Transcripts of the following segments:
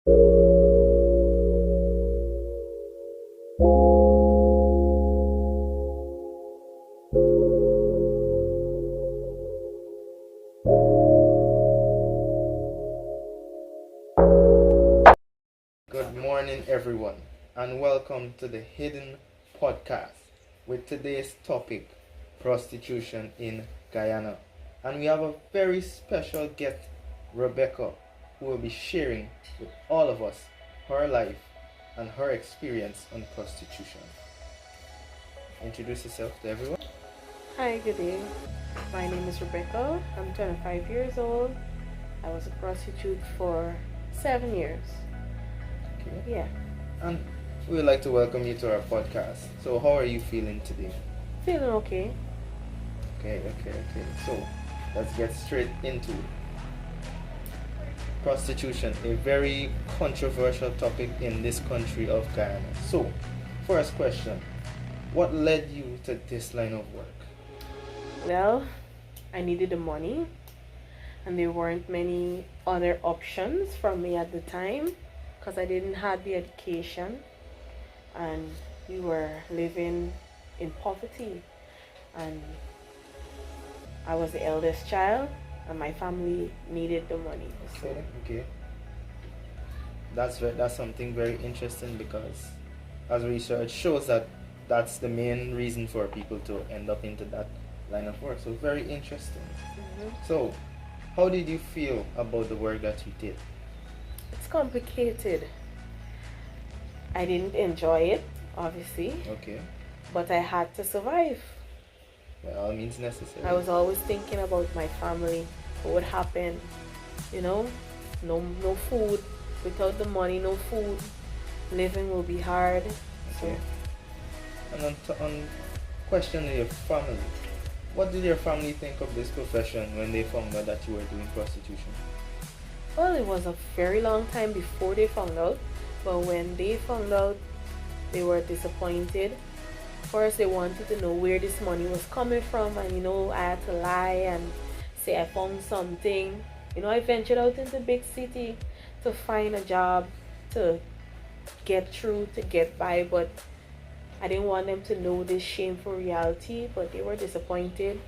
Good morning, everyone, and welcome to the Hidden Podcast with today's topic prostitution in Guyana. And we have a very special guest, Rebecca, who will be sharing with all of us her life and her experience on prostitution. Introduce yourself to everyone. Hi, good day. My name is Rebecca. I'm 25 years old. I was a prostitute for 7 years. Okay. Yeah, And we would like to welcome you to our podcast. So, how are you feeling today? feeling okay. Okay. So, let's get straight into it. Prostitution, a very controversial topic in this country of Guyana. So, first question, what led you to this line of work? Well, I needed the money, and there weren't many other options for me at the time because I didn't have the education, and we were living in poverty, and I was the eldest child, and my family needed the money. So Okay. That's something very interesting because as research shows that that's the main reason for people to end up into that line of work. So very interesting. So, how did you feel about the work that you did? it's complicated. I didn't enjoy it, obviously, Okay. but I had to survive. By all means necessary. I was always thinking about my family. What would happen? No food. Without the money, no food. Living will be hard. Okay. And on question of your family, what did your family think of this profession when they found out that you were doing prostitution? Well, it was a very long time before they found out, but when they found out, they were disappointed. First, they wanted to know where this money was coming from, and I had to lie and say I found something. I ventured out into big city to find a job, to get through, to get by, but I didn't want them to know this shameful reality, but they were disappointed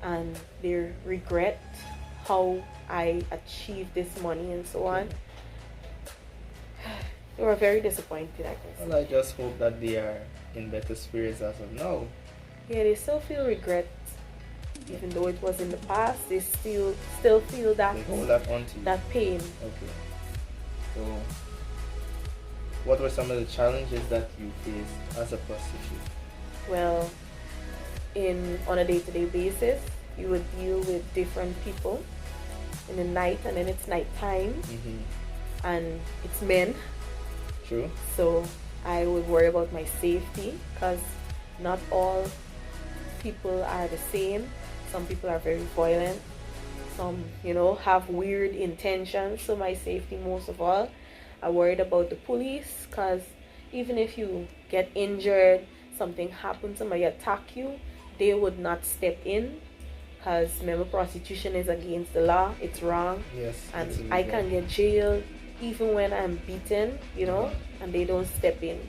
and they regret how I achieved this money and so on. They were very disappointed, I guess. Well, I just hope that they are in better spirits as of now. Yeah, they still feel regret, even though it was in the past. They still feel that They hold that onto you. that pain. Okay. So, what were some of the challenges that you faced as a prostitute? Well, on a day-to-day basis, you would deal with different people in the night, and then it's nighttime, and it's men. True. So I would worry about my safety because not all people are the same. Some people are very violent. Some, have weird intentions. So my safety most of all. I worried about the police because even if you get injured, something happens, somebody attack you, they would not step in because remember, prostitution is against the law. It's wrong. Yes. And it's I illegal. can get jailed even when I'm beaten, and they don't step in.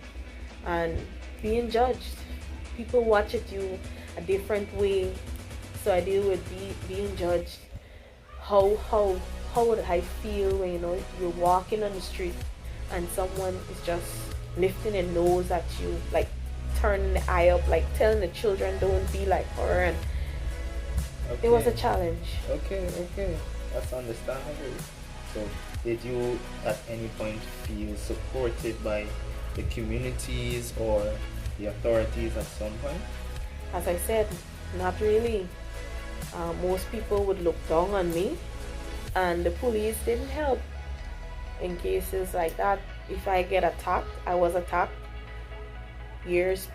And being judged, people watch at you a different way. So I deal with being judged. How would I feel when you're walking on the street and someone is just lifting a nose at you, like turning the eye up, like telling the children don't be like her, and Okay. it was a challenge. Okay. That's understandable. So, did you at any point feel supported by the communities or the authorities at some point? As I said, not really. Most people would look down on me, and the police didn't help. In cases like that, if I get attacked, I was attacked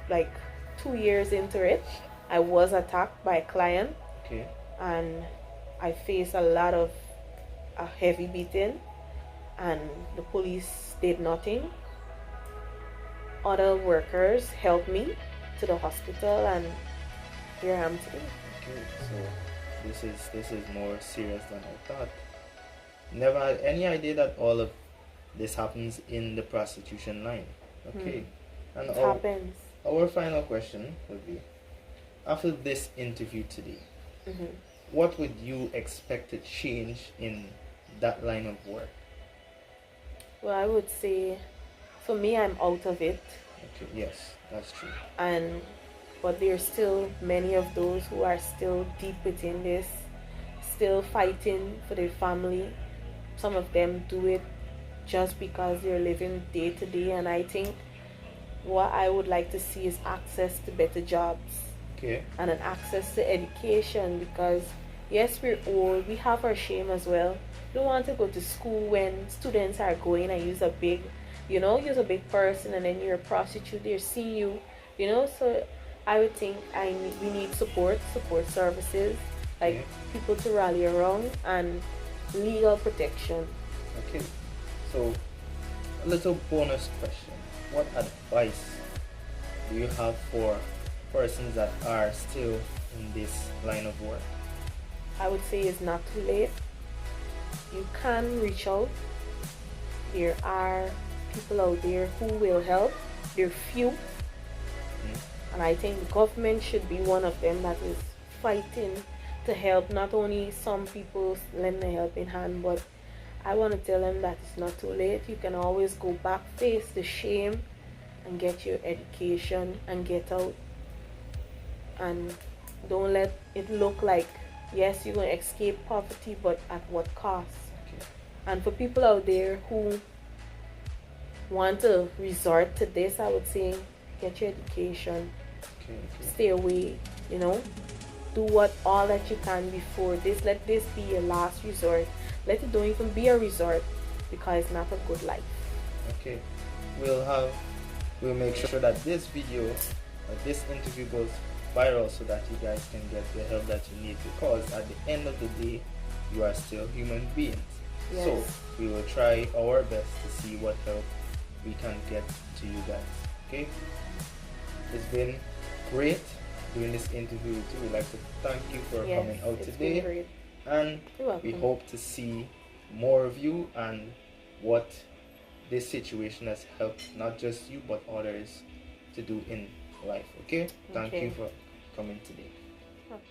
like 2 years into it. I was attacked by a client, Okay. and I faced a lot of a heavy beating, and the police did nothing. Other workers helped me to the hospital, and here I am today. Okay. So, this is more serious than I thought. Never had any idea that all of this happens in the prostitution line. Okay. And It happens. our final question would be, after this interview today, Hmm. what would you expect to change in that line of work? Well, I would say, for me, I'm out of it, Okay, yes, that's true. and but there's still many of those who are still deep within this, still fighting for their family. Some of them do it just because they're living day to day, and I think what I would like to see is access to better jobs Okay. and an access to education, because yes, we're old, we have our shame as well. You don't want to go to school when students are going and use a big, use a big person, and then you're a prostitute, they're seeing you, so I would think we need support services, like Okay. people to rally around, and legal protection. Okay. So, a little bonus question. What advice do you have for persons that are still in this line of work? I would say it's not too late. You can reach out. There are people out there who will help. They're few, and I think the government should be one of them that is fighting to help not only some people lend a helping hand, but I want to tell them that it's not too late. You can always go back, face the shame, and get your education and get out. And don't let it look like, yes, you're going to escape poverty, but at what cost? Okay. And for people out there who want to resort to this, I would say get your education, Okay. Okay. stay away, do all that you can before this. Let this be your last resort. Let it don't even be a resort, because it's not a good life. Okay. We'll make sure that this video, this interview goes viral so that you guys can get the help that you need, because at the end of the day, you are still human beings. Yes. So we will try our best to see what help we can get to you guys. Okay? It's been great doing this interview with you. We'd like to thank you for Yes, coming out it's today. been great. And You're we welcome. hope to see more of you and what this situation has helped not just you but others to do in life. Okay? Thank Okay. you for coming today. Okay.